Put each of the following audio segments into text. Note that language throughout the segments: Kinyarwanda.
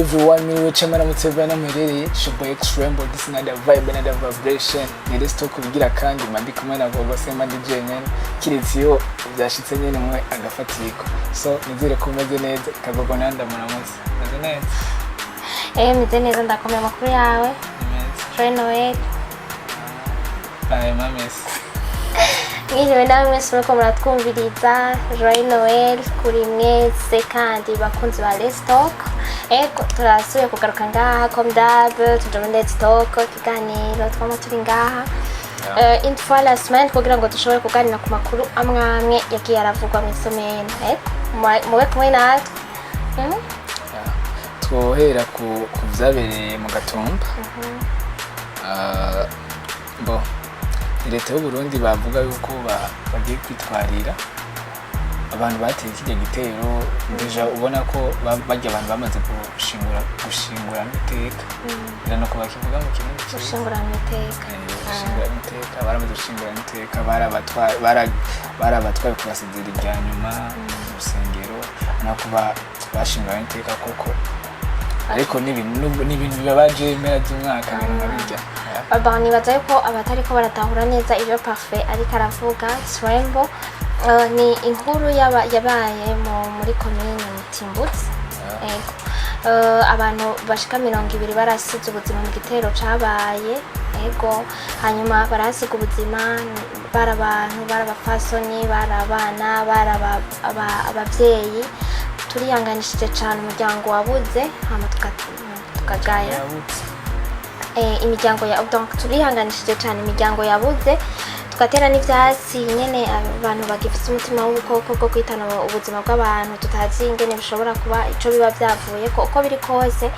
everyone, me which I'm gonna tell you I'm ready. Should be extreme, but this is another vibe, another vibration. Need to talk with gira kandi mandi kumwe na gogo sema DJ nyene. Kiritiyo byashitse nyene mwe agafatiko. So nizire kumeze neza kagogo nanda muramutse. Neze neza. Meze neza ndakomeye makuru yawe. Neza. Noel. Bye mames. Mwiriwe nawe mwese muriko muratwumviriza Joyeux Noel kuri mwese kandi bakunzi ba Let's Talk. Turasuye kugaruka ngaha comme d'hab tuje muri Let's Talk kiganiro twama turi ngaha une fois la semaine kugira ngo dushobore kuganira ku makuru amwe yagiye aravugwa mu isomero. Mube kumwe natwe. Twohera ku vyabereye mu Gatumba. Bon leta y'u Burundi bavuga yuko bagiye kwitwarira abantu bateye iki gitero deja ubona ko bajya abantu bamaze gushingura iteka birano ko bakivuga mu kintu gushingura iteka baramaze gushingura iteka barabatwaye kubasezera irya nyuma mu rusengero nako bashingura iteka koko ariko n'ibintu bibabaje impera z'umwaka nkabirya abantu bazaye ko abatariko baratahura neza ibyo Parfait ariko aravuga Swembo ni inkuru yabaye muri commune Mutimbutse. Abantu bashika 200 barasize ubuzima mu gitero cabaye hanyuma barasiga ubuzima barabantu barabafasoni barabana abavyeyi turiyanganishije cyane umuryango wabuze hama tukagaya imiryango ya donc turihanganishije cyane imiryango yabuze tugatera n'ivyatsi nyene abantu bagifite umutima w'ubukoko bwo kwitana ubuzima bw'abantu tutazi ingene bishobora kuba ico biba byavuye ko uko biri kose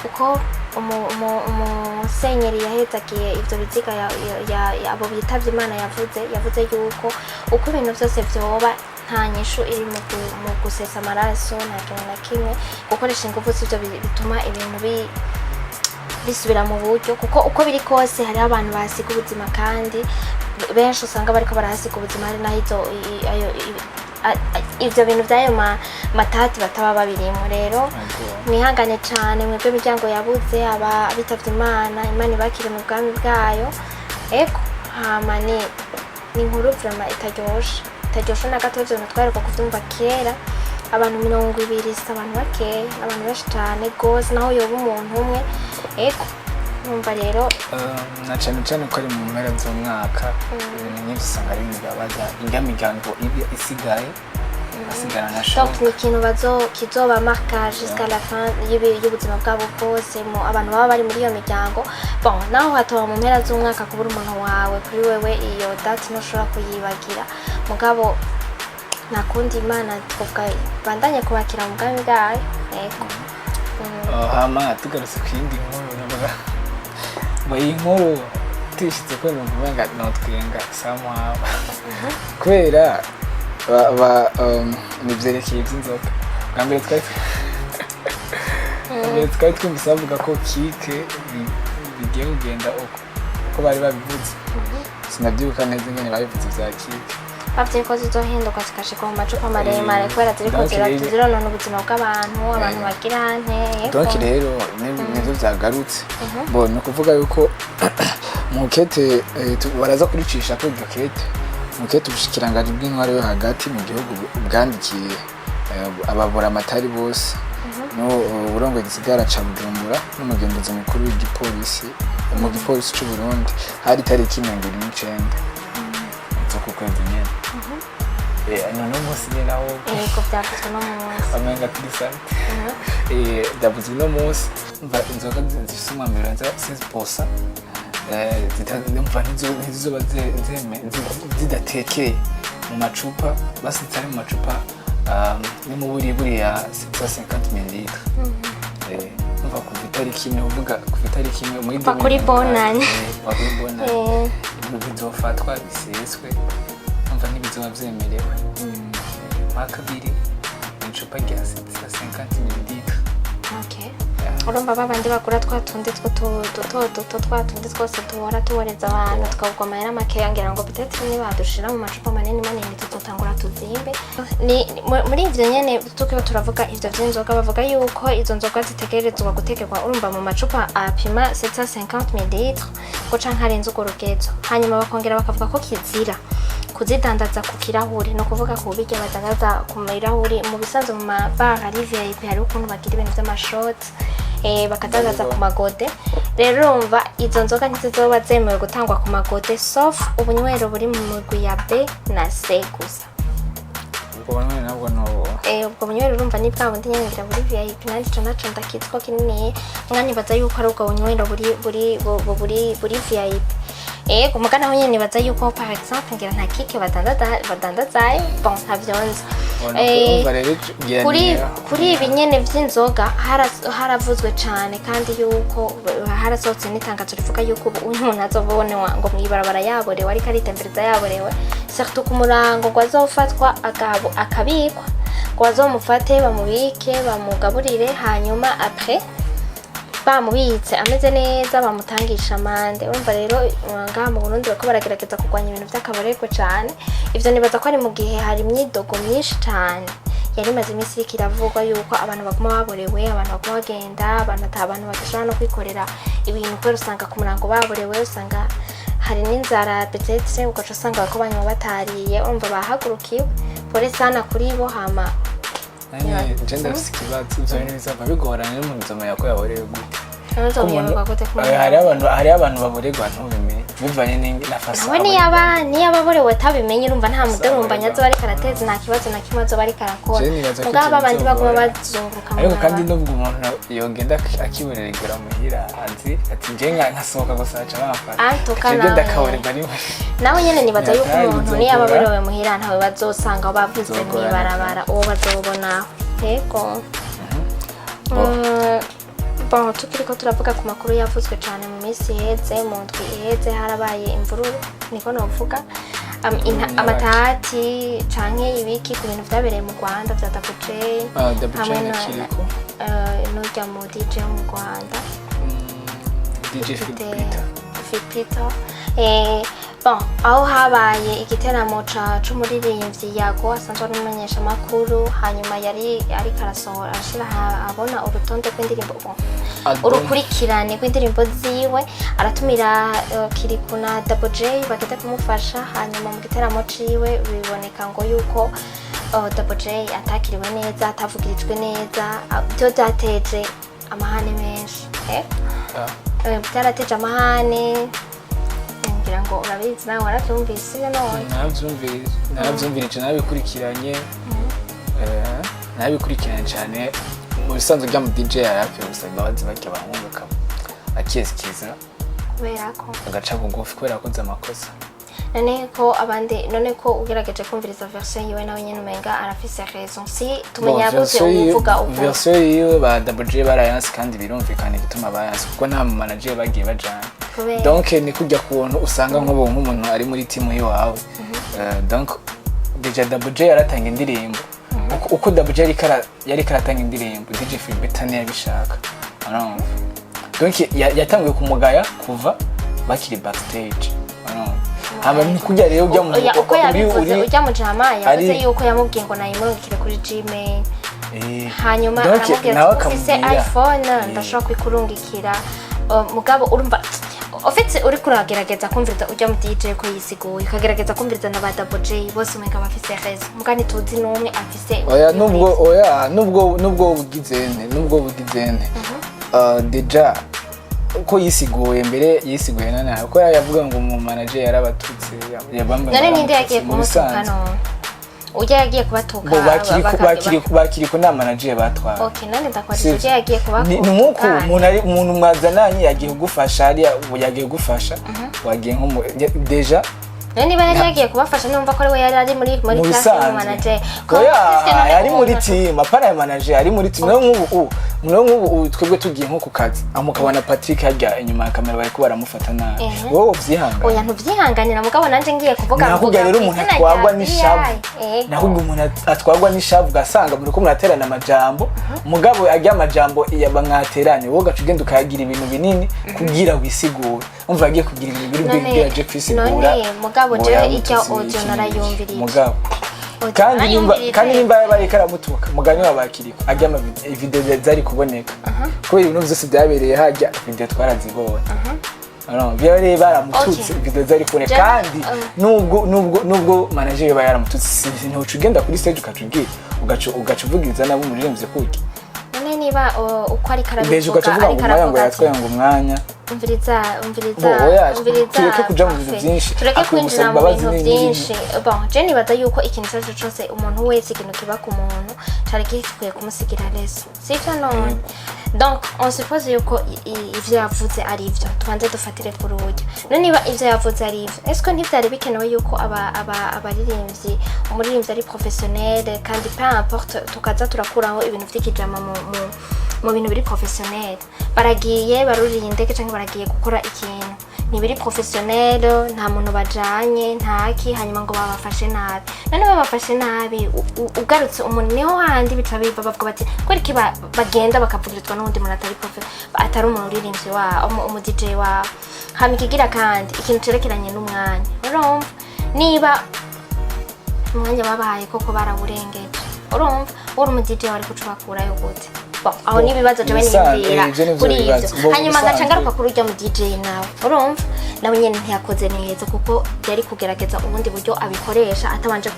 uko umusenyeri yahezagiye ivyo biziga abo bitavye Imana yavuze yuko uko ibintu byose vyoba nta nyishu iri mu gusesa amaraso nta kintu na kimwe gukoresha ingufu z'ivyo bituma ibintu bisubira mu buryo kuko uko biri kose hari abantu basiga ubuzima kandi benshi usanga bariko barahasiga ubuzima hari naho ivyo bintu vyayo matati bataba babirimo rero mwihangane cyane mwebwe imiryango yabuze abitavye Imana ibakire mu bwami bwayo hama ni inkuru vraiment itaryoshe na gato ivyo twareka kuvyumva kera abantu 200 abantu bakeya abantu benshi cyane gose naho yoba umuntu umwe numva rero na cyane ko ari mu mpera z'umwaka nyinshi usanga ari bibabaza ingamiryango isigaye asigana na shock donc ni ikintu kizoba marquage jusqu'à la fin y'ubuzima bwabo bwose abantu baba bari muri iyo miryango bon naho hatoba mu mpera z'umwaka kubura umuntu wawe kuri wewe iyo date ntushobora kuyibagira mugabo nakundi Imana twoga bandanye kubakira mu bwami bwayo hama tugarutse kwindi nkuru nabaga iyi nkuru tishitse ko numva notwenga somehow kwera nivyerekeye by'inzoga ngambere twari twumvise bavuga ko kike bigiye kugenda uko bari babivuze sinabyibuka neza ingene babivuze vya kike bavye ko zizohinduka zikashika mu macupa maremare kubera ziriko zironona ubuzima bw'abantu abantu bagira donc rero nivyo vyagarutse bon no kuvuga yuko mukete baraza kuricisha ko gakete mukete ubushikiranganje bw'intware yo hagati mu gihugu bwandikiye ababura amatari bose no uburongo gisigara ca Bujumbura n'umugenduzi mukuru w'igipolisi mu gipolisi cy'u Burundi hari tariki 29 z'uku kwezi nyene none umunsi nyene nawo ko byakozwe no munsi amenga turisante ndavuze no munsi mva inzoga zifise umwambiro nza 6% ndumva ntizoba zidatekeye mu macupa basitse mu macupa ni mu buri ya 650 ml numva ku itariki imwe uvuga ku itariki imwe muri kuri bonani bizofatwa biseswe numva ntibizoba vyemerewe kabiri icupa rya 650 ml urumva babandi bakura twatundi duto twatundi twose tuhora tuboreza abantu tukagoma era makeya ngira ngo bitetse niba dushira mu macupa manini tutotangura tuzimbe muri ivyo nyene tukiyo turavuga ivyo vy'inzoga bavuga yuko izo nzoga zitegerezwa gutekerwa urumva mu macupa apima 750 ml ko canka arenze ugo rugezo hanyuma bakongera bakavuga ko kizira kuzidandaza ku kirahuri no kuvuga ko bijya badandaza ku mirahuri mu bisanzwe mu mabar ari VIP hari ukuntu bagira ibintu by'amashot bakadandaza ku magode rero urumva izo nzoga ntizizoba zemewe gutangwa ku magode sauf ubunywero buri mu mugwi ya B na C gusa ubwo bunywero nabwo no ubwo bunywero urumva ni bwa bundi nyengira buri VIP nandi naco ndakitwa kinini mwanya baza yuko ari ubwo bunywero buri VIP kumugana ho nyene baza yuko par exemple ngira nta kike badandazayo bon ntavyonze kuri ibi nyene vy'inzoga haravuzwe cane kandi yuko harasohotse n'itangazo rivuga yuko umuntu azobonewa ngo mwibarabara yaborewe ariko aritembereza yaborewe surtout ku murango ngo azofatwa akabikwa ngo bazomufate bamubike bamugaburire hanyuma après bamubitse ameze neza bamutangisha amande urumva rero ngaha mu Burundi bako baragerageza kurwanya ibintu by'akabareko cyane ivyo nibaza ko ari mu gihe hari imyidogo myinshi cyane yari maze imisi kiravugwa yuko abantu baguma baborewe abantu baguma bagenda abantu badashobora no kwikorera ibintu kubera usanga ku murango baborewe usanga hari n'inzara petetse ugaca usanga bako banywa batariye urumva bahagurukiwe pore sana kuri bo hama gender skibatsi byo bigorana n'umuntu zama yako yaborewe gute hari abantu baboregwa ntubimenye bivanye na fasa ni yababorewe tabimenye urumva nta muderumbanya zo bari karateza nta kibazo na kimwe zo bari karakora mugaba abandi baguma bazunguruka ariko kandi nubwo umuntu yogenda akiborerera muhira azi ati nje nkasohoka gusaca bafata ngenda kaborerwa ni nawe nyene nibaza yuko umuntu ni yababorewe muhira ntawe bazosanga bavuze mwibarabara uwo bazobona yego bon tukiriko turavuga ku makuru yavuzwe cyane mu minsi iheze mu ndwi iheze harabaye imvururu niko novuga amatati canke ibiki ku bintu vyabereye mu Rwanda vya hamwe n'urya mu DJ mu Rwanda DJ Fizzo bon aho habaye igiteramo c'umuririmbyi yago asanzwe ari umumenyesha makuru hanyuma yari karasohora ashira abona urutonde rw'indirimbo urukurikirane rw'indirimbo ziwe aratumira Kirikuna Double J bagenda kumufasha hanyuma mu giteramo ciwe biboneka ngo yuko Double J atakiriwe neza atavugirijwe neza byo byateje amahane menshi byarateje amahane ngira ngo urabizi nawe waravyumvise none navyumvirije nabikurikiranye nabikurikiranye cyane mu bisanzwe bya mu DJ yarafi gusa imbabazi bake bahunguka akiyesikiza kubera ko agaca bugufi kubera akoze amakosa none ko ugerageje kumviriza version yiwe nawe nyene umenga arafise raison si tumenya yavuze uvuga uko version yiwe ba Double J barayansi kandi birumvikana gituma bayansi kuko nta mu manager bagiye bajana donc ni kujya kubona usanga nk'umuntu ari muri team yiwawe donc DJ Double J yaratanga indirimbo uko Double J yari karatanga indirimbo DJ Fizzo yabishaka arumva donc yatanguye kumugaya kuva bakiri backstage hama ni kujya rero ujya mu uko yabivuze ujya mu jama yavuze yuko yamubwiye ngo nayimurikire kuri Gmail hanyuma aramubwira ati ufise iPhone ndashobora kwikurungikira mugabo urumva ofite uri kuragerageza kumviriza ujya mu DJ ko yisiguye ukagerageza kumviriza na ba Double J bose umenga bafise raison mugani tuzi numwe afise nubwo bugizene deja uko yisiguye mbere yisiguye nana uko yavuga ngo mu manager yarabatutse yabamba none ninde yagiye kumutuka no ujya yagiye kubatuka bakiri ko na manager batwara okay nande ndakwari ujya yagiye kubakuka ni nkuko umuntu mwazananye yagiye kugufasha ari yagiye gufasha wagiye nko deja niba yari yagiye kubafasha numva ko ari we yari ari muri class ya manager yari muri team apana ya manager ari muri team nk'ubu twebwe tugiye nko ku kazi amukabona Patrick hajya inyuma ya kamera bari ko baramufata nabi wowe uvyihangana oya ntuvyihanganira mugabo nanje ngiye kuvuga ngo nakubwira rero umuntu atwagwa n'ishavu nakubwira umuntu atwagwa n'ishavu gasanga muri ko muraterana amajambo mugabo ajya amajambo yabamwateranye wowe gacugenda ukayagira ibintu binini kugira wisigure umva agiye kugira ibintu biri big bya kwisigura none mugabo je icyo audio narayumviriye mugabo kandi nimba yabaye karamutuka mugani wabakiriko ajya ama video zari kuboneka kubera ibintu byose byabereye hajya video twarazibona byari baramututse video zari kuboneka kandi nubwo manager yaba yaramututse ntucugenda kuri stage ukacugira ugacuvugiriza nabo muririmbye kuki none niba uko ari karabivuga ari karavuga yatwaye ngo umwanya umviriza tureke kuja mu bintu byinshi tureke kwinjira mu bintu byinshi bon je nibaza yuko ikintu cyaje cyose umuntu wese ikintu kiba ku muntu cyari gikwiye kumusigira leso sivyo none donc on suppose yuko ivyo yavuze ari ivyo tubanze dufatire ku rugi none niba ivyo yavuze ari ivyo est-ce que ntivyari bikenewe yuko abaririmbyi umuririmbyi ari professionnel kandi peu importe tukaza turakuraho ibintu vy'ikijama mu bintu biri professionnel baragiye barurinde cyangwa baragiye gukora ikintu nibiri professionnel nta muntu bajanye ntaki hanyuma ngo babafashe nabi none babafashe nabi ugarutse umuntu niho handi bicabiva bavuga bati kweri ki bagenda bakavugirizwa n'undi muntu atari umuntu uririmbyi wa umu DJ wa hamikigira kandi ikintu cerekeranye n'umwanya urumva niba umwanya babahaye koko baraburengeje urumva uri umu DJ wari kucubakura yo gute aho nibibazo je benimvira kuri ivyo hanyuma ngaca ngaruka kuri urya mu DJ nawe urumva nawe nyene ntiyakoze neza kuko yari kugerageza ubundi buryo abikoresha atabanje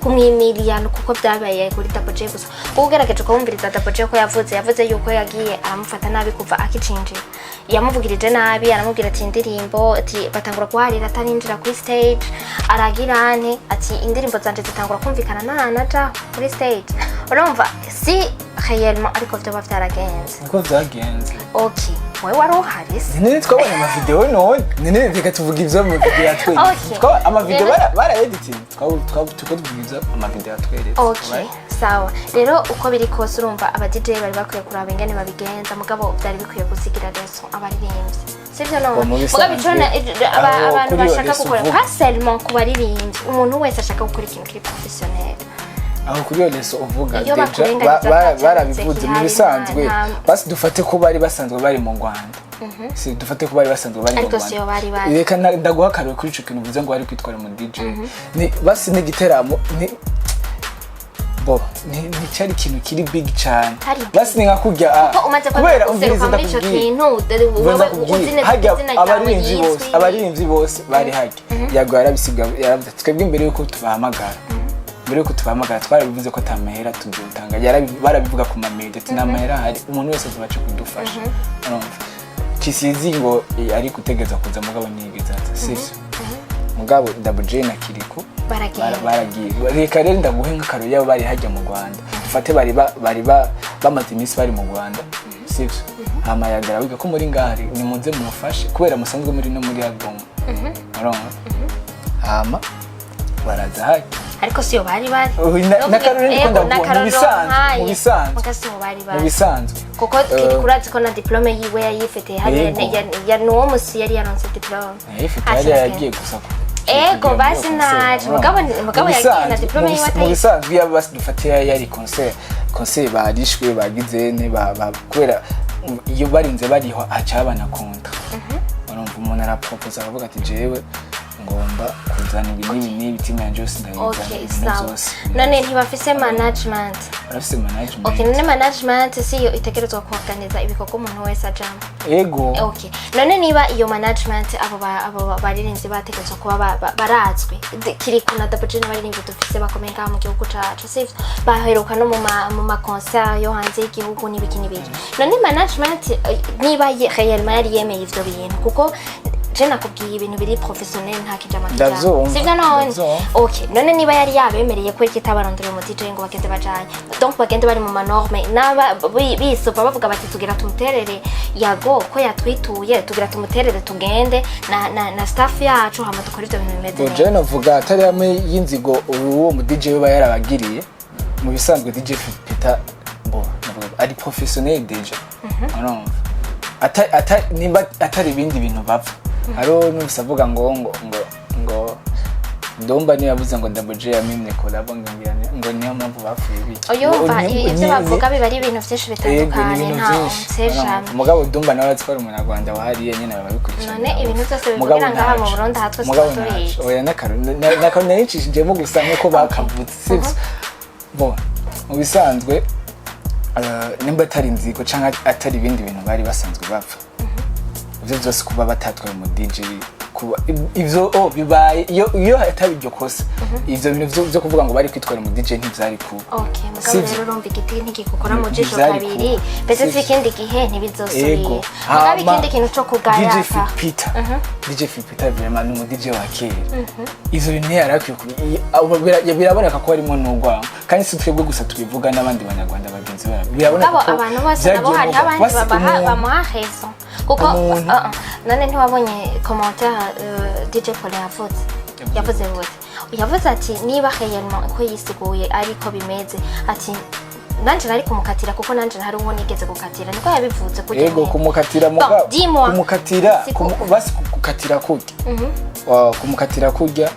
kumwimiriya kuko byabaye kuri Double J gusa ugerageje kumviriza Double J ko yavuze yuko yagiye aramufata nabi kuva akicinjira yamuvugirije nabi aramubwira ati indirimbo ati batangura kuharira atarinjira kuri stage aragirane ati indirimbo zanje zitangura kumvikana nanaja kuri stage urumva si réellement ariko byo byaragenze uko byagenze okay wewe wari uhari nene twabonye ama video none nene reka tuvuga ivyo mu video yatweretse twa ama video bara editing tuvugiza ama video yatweretse okay sawa rero uko biri kose urumva aba DJ bari bakwiye kuraba ingene babigenza mugabo byari bikwiye gusigira reso abaririmbyi sivyo no mugabo icona abantu bashaka gukora pas seulement ku baririmbyi umuntu wese ashaka gukora ikintu kiri professionnel aho kuri leso uvuga barabivuze mu bisanzwe basi dufate ko bari basanzwe bari mu Rwanda si dufate ko bari basanzwe bari mu Rwanda reka ndaguhakariwe kuri ico kintu uvuze ngo bari kwitwara mu DJ ni basi n'igiteramo ni cyari ikintu kiri big cyane basi ni nkakujya kubera umviriza ndakubwira hajya abaririmbyi bose bari hajya yago yarabisiga yaravuze twebwe imbere yuko tubahamagara twarabivuze ko tamahera tuzutanga barabivuga ku mamedia ati namahera hari umuntu wese azabaca kudufasha urumva kisizi ngo ari gutegeza kuza mugabo nigeze sivyo mugabo Double J na Kiriko baragiye reka rero ndaguhe nk'akaro yabo bari hajya mu Rwanda dufate bari bamaze iminsi bari mu Rwanda sivyo amayagara wiga ko muri ngari ni muze mufashe kubera musanzwe muri no muri album urumva hama baraza haje ariko siyo bari nakarone mu bisanzwe kuko kirikurazi ko na diplome yiwe yayifite ya nuwo musi yari yaronse diplome yagiye gusa ego basi naje mugabo yagiye na diplome yiwe mu bisanzwe yaba basi dufatiye yari concert barishwe bagizene kubera iyo barinze bariho acabana konta urumva umuntu arapropose aravuga ati jewe ngomba kuzana ibinini bitima yanje yose ndayizana none ntibafise management okay none management siyo itegerezwa kuorganiza ibikorwa umuntu wese ajamo ego okay none niba iyo management abo baririnzi bategetswe kuba barazwe Kiriko na Double J n'abaririnzi dufise bakomeye ngaha mu gihugu cacu sivyo baheruka no mu ma concert yo hanze y'igihugu n'ibiki none management niba réellement yari yemeye ivyo bintu kuko je nakubwiye ibintu biri professionnel nta kijama Ndavyumva, sivyo none ndavyumva. okay none niba yari yabemereye ko kitabarondera mu DJ ngo bagende bajanye donc bagende bari mu manorme naba bisopa bavuga bati tugira tumuterere yago ko yatwituye tugira tumuterere tugende na staff yacu hama dukora ivyo bintu bimeze neza. Je navuga atari hamwe y'inzigo uwo mu DJ we bayarabagiriye mu bisanzwe DJ Peter bo navuga ari professionnel DJ. Urumva nimba atari ibindi bintu bapfa haro nusavuga ngo ndomba ni yavuze ngo ndaboje yamimne collabo ngo niyo mpamvu bapfuye biki oyumva ivyo bavuga biba ari ibintu vyinshi bitandukanye nta nsejana mugabo ndumva nawe atwara umunyarwanda wahariye nyene babikurikirana none ibintu byose bivugira ngaha mu Burundi hatwe turiye oya nakaro nayicishije gusa nkuko bakavutse sivyo bo mu bisanzwe nimba atari inzigo canke atari ibindi bintu bari basanzwe bapfa ivyo byose kuba batatwaye mu DJ kuba ivyo bibaye iyo hatari iryo kosa ivyo bintu byo kuvuga ngo bari kwitwara mu DJ ntivyari kuba okay mugabo rero urumva igiti ntigikukora mu jisho kabiri bese ikindi gihe ntibizosubira mugabo ikindi kintu cyo kugaya DJ Peter vraiment ni mu DJ wa kera ivyo bintu yarakwiye biraboneka ko harimo n'ugwa kandi si twebwe gusa tubivuga n'abandi banyarwanda bagenzi babo biraboneka ko abantu bose nabo hari abandi bamuha raison kuko none ntiwabonye commentaire DJ Paulin yavuze ati niba réellement ko yisiguye ariko bimeze ati nanje nari kumukatira kuko nanje hari uwo nigeze gukatira niko yabivuze kugira yego kumukatira mugabo kumukatira basi kukatira kurya kumukatira kurya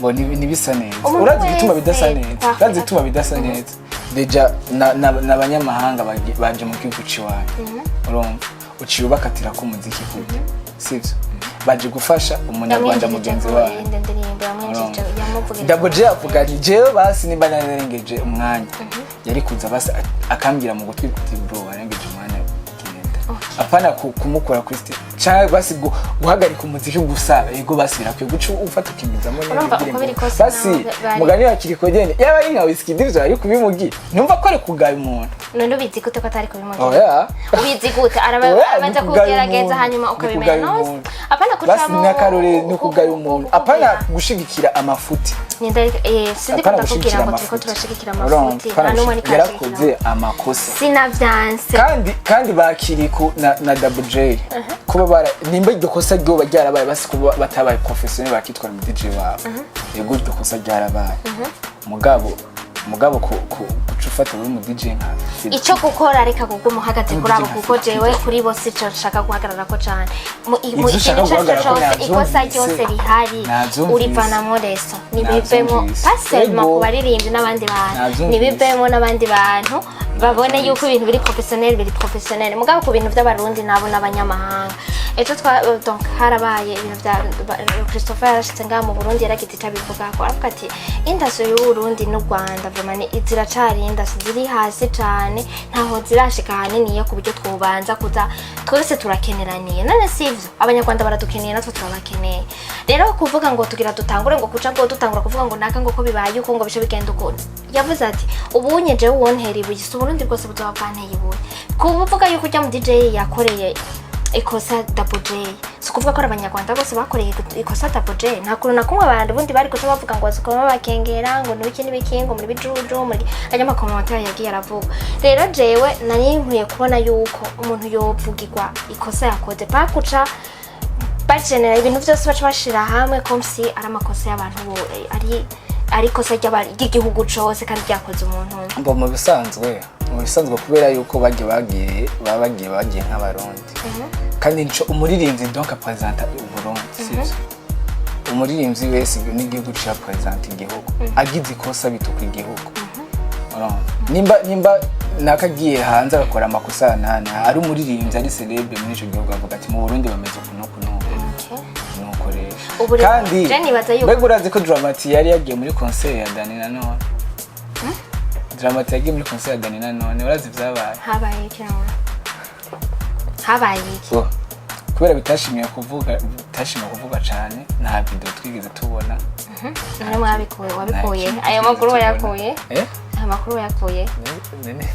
bo ni bisa neza urazi bituma bidasa neza deja n'abanyamahanga baje mu gihugu ciwaye urumva uciye bakatira ko muziki kurya sivyo baje gufasha umunyarwanda mugenzi wawe ndaboje avuga ni jewe basi nimba narengeje umwanya yari kuza basi akambira mu gutwi kuti bro warengeje umwanya kigenda apana kumukora kuri stage cyangwa basi guhagarika umuziki gusa yego basira kwe guca ufata ukimizamo neza basi mugani yakiri kogene yaba ari nka whisky divyo ari kubimugi numva ko ari kugaya umuntu none ubizi gute ko atari kubimugi oya ubizi gute arabanza kugerageza hanyuma ukabimenya nose apana kucamo basi nakarore no kugaya umuntu apana gushigikira amafuti sindi ndakubwira ngo turiko turashigikira amafuti n'umwe yarakoze amakosa sinavyanse kandi bakiriko na WJ kuba nimba iryo kosa ryo baryarabaye basi kuba batabaye professionnel bakitwara mu DJ wabo yego iryo kosa ryarabaye mugabo kucufata uri mu DJ nka ico gukora reka kuguma hagati kuri abo kuko jewe kuri bose ico nshaka guhagarara ko cyane mu ikosa ryose rihari urivanamo reso nibivemo pasellement ku baririmbyi n'abandi bantu nibivemo n'abandi bantu babone yuko ibintu biri professionnel mugabo ku bintu by'abarundi nabo n'abanyamahanga ejo donc harabaye ibintu bya Christopher yarashitse ngaha mu Burundi yaragize itabivuga ko avuga ati industry y'u Burundi n'u Rwanda vraiment ziracari industry ziri hasi cyane ntaho zirashika hanini yo kubyo twubanza kuza twese turakeneraniye none sivyo abanyarwanda baradukeneye natwe turabakeneye rero kuvuga ngo tugira dutangure ngo kuca ngo dutangura kuvuga ngo naka ngo ko bibaye uko ngo bisho bigenda uko yavuze ati ubunye je wontera ibuye Burundi bwose buzoba bwanteye ibuye kuvuga yuko ujya mu DJ yakoreye ikosa WJ so kuvuga ko abanyarwanda bose bakoreye ikosa WJ nta kuntu nakumwe abantu bundi bari kuca bavuga ngo azikoma bakengera ngo nibiki nibikingo muri bijuju muri ajya amakomentari yagiye aravuga rero jewe nari nkwiye kubona yuko umuntu yovugirwa ikosa yakoze pakuca bagenera ibintu byose baca bashira hamwe comme si ari amakosa y'abantu ariko se ry'igihugu cyose kandi ryakoze umuntu mbo mu bisanzwe kubera yuko bagiye nk'abarundi kandi nico umuririmbyi donc representa uburundi sivyo umuririmbyi wese n'igihugu cya representa igihugu agize ikosa bituka igihugu nimba nakagiye hanze agakora amakosa nana ari umuririmbyi ari celebre muri ico gihugu avuga ati mu Burundi bameze kuno kandi mbega urazi ko Dramati yari yagiye muri concert ya Dani nanone Dramati yagiye muri concert ya Dani nanone urazi vyabaye habaye iki kubera bitashimiye kuvuga cyane nta video twigeze tubona none wabikuye ayo makuru wayakuye makuru yakuye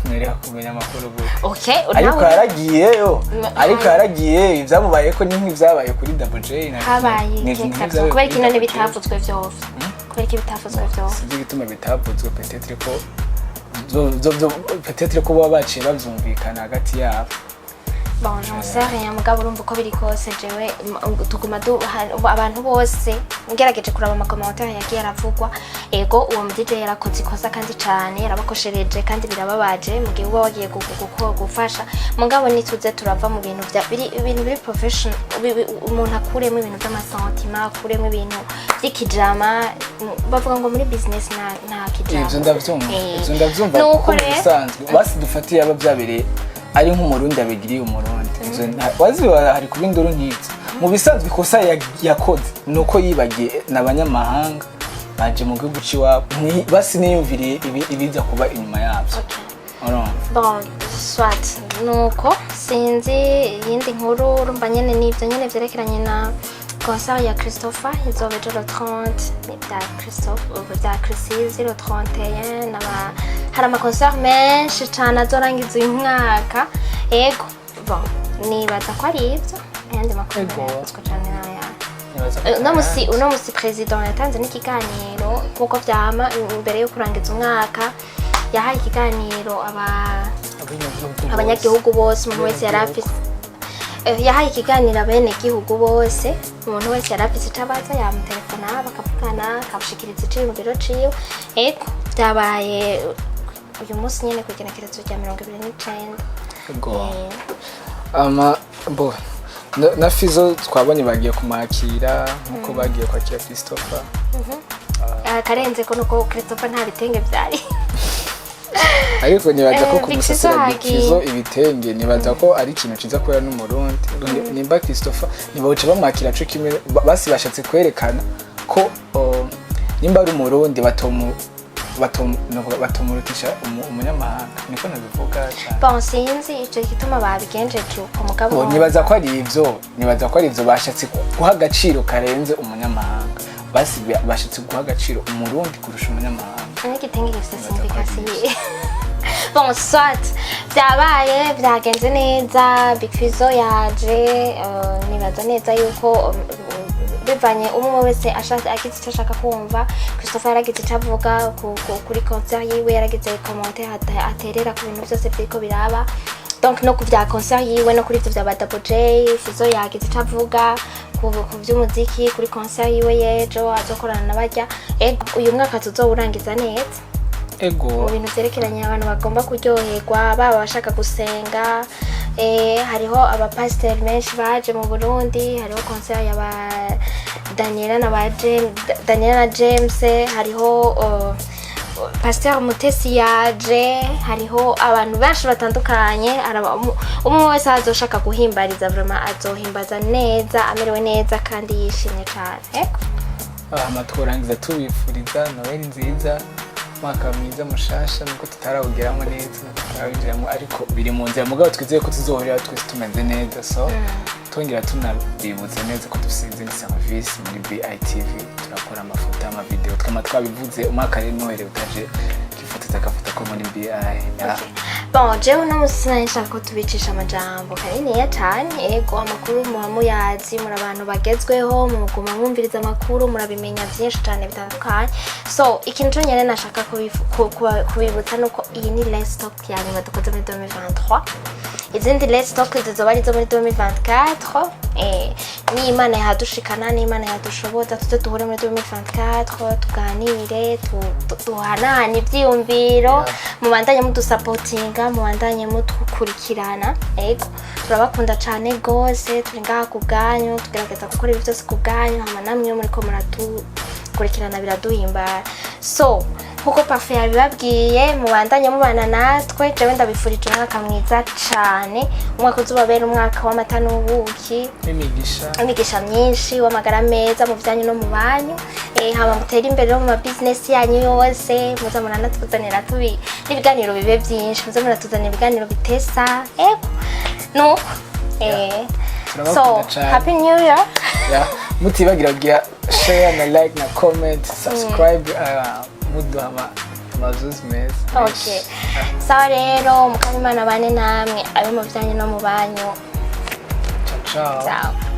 nere kumenya amakuru gute okay ariko yaragiye ibyamubaye ko ni nk'ivyabaye kuri Double J habaye kubera kino n'ibitavuzwe byose kubera ko bitavuzwe byose sivyo bituma bitavuzwe peut-être ko baba baciye bavyumvikana hagati yabo. Bon, j'en sais rien, mugabo urumva uko biri kose jewe tuguma abantu bose ngerageje kuraba amakomantere yagiye aravugwa ego uwo mu DJ yarakoze ikosa kandi cyane yarabakoshereje kandi birababaje mu gihe uba wagiye gufasha mugabo nituze turava mu bintu biri professional umuntu akuremo ibintu by'amasentima akuremo ibintu by'ikijama bavuga ngo muri business nta kijama ivyo ndavyumva nuko bisanzwe basi dufatiye aba byabereye ari nk'umurundi abigiriye umurundi wazi hari kubinduru nk'ibyo mu bisanzwe ikosa yakoze nuko yibagiye n'abanyamahanga baje mu gihugu ciwabo basi niyumviriye ibiza kuba inyuma yabyo. Bon, soit nuko sinzi yindi nkuru urumva nyene n'ibyo nyene vyerekeranye na concert ya Christopher izobe le 30 bya Christopher bya Chrissy le 31 naba hari amakoncert menshi cyane azorangiza uyu mwaka ego bon nibaza ko ari ibyo ayandi makuru yakozwe cyane n'aya uno musi president yatanze n'ikiganiro kuko vyama imbere yo kurangiza umwaka yahaye ikiganiro abanyagihugu bose umuntu wese yarafise yahaye ikiganiro abene gihugu bose umuntu wese yarafise itabaza yamutelefona bakavugana akabushikiriza icyo mu biro ciwe ego byabaye uyu munsi nyene kugenekerezo rya 29 bo na Fizzo twabonye bagiye kumakira nkuko bagiye kwakira Christopher karenze ko nuko Christopher nta bitenge byari ariko nibaza ko kumusasira Fizzo ibitenge nibaza ko ari ikintu ciza kubera n'umurundi nimba Christopher nibaje bamakira cyo kimwe basi bashatse kwerekana ko nimba ari umurundi batomurutisha umunyamahanga niko nabivuga cyane. Bon sinzi icyo gituma babigenjeje uko mugabo nibaza ko ari ivyo bashatse guha agaciro karenze umunyamahanga basi bashatse guha agaciro umurundi kurusha umunyamahanga. N'igitenge gifite signification. Bon soit byabaye byagenze neza Big Fizzo yaje nibaza neza yuko bivanye umwe wese agize icyo ashaka kumva. Christopher yaragize icyo avuga kuri concert yiwe yaragize commentaire aterera ku bintu byose byiko biraba donc no kuvya concert yiwe no kuri ivyo bya Double J Fizzo yagize icyo avuga ku by'umuziki kuri concert yiwe yejo azokorana n'abajya uyu mwaka tuzowurangiza neza ego mu bintu byerekeranye abantu bagomba kuryoherwa baba bashaka gusenga hariho abapasiteri menshi baje mu Burundi hariho concert y'aba Daniela na James hariho Pasteur Mutesi yaje hariho abantu benshi batandukanye umwe wese azoshaka guhimbariza vraiment azohimbaza neza amerewe neza kandi yishimye cyane amatworangiza tubifuriza Noel nziza mwaka mwiza mushasha nuko tutarawugeramo neza tutarabinjiramo ariko biri mu nzira mugabo twizeye ko tuzohorera twese tumeze neza so twongera tunabibutsa neza ko dusinze ni service muri BITV turakora amafoto amavideo twabivuze umwaka rero Noel utaje kifoto agafoto ko muri BI bon jewe no musina nshaka ko tubicisha amajambo kanini ya cyane ego amakuru muyazi muri abantu bagezweho muguma mwumviriza amakuru murabimenya byinshi cyane bitandukanye so ikintu cyo nyene nashaka kubibutsa nuko iyi ni last stock ya nyuma dukoze muri 2023 izindi last stock zizoba ari zo muri 2024 ni Imana yadushikana ni Imana yadushoboza tuze duhure muri 2024 tuganire tuhanane ibyiyumviro mubandanye mudusupportinga mubandanye mutukurikirana ego turabakunda cyane gose turi ngaha ku bwanyu tugerageza gukora ibyo byose ku bwanyu hama namwe muri ko muratukurikirana biraduhimbara so kuko parfait yabibabwiye mubandanye mubana natwe jewe ndabifurije umwaka mwiza cyane umwaka uzubabera umwaka w'amata n'ubuki imigisha myinshi w'amagara meza mu byanyu no mu banyu hama mutera imbere no mu business yanyu yose muza muranatuzanira tubi n'ibiganiro bibe byinshi muza muratuzanira ibiganiro bitesa nuko so happy new year mutibagira share na like na comment subscribe muduhama tumazuzi meza. Okay. Sawa rero Mukamimana bane namwe abe mu byanyu no mu banyu. Ciao. Ciao.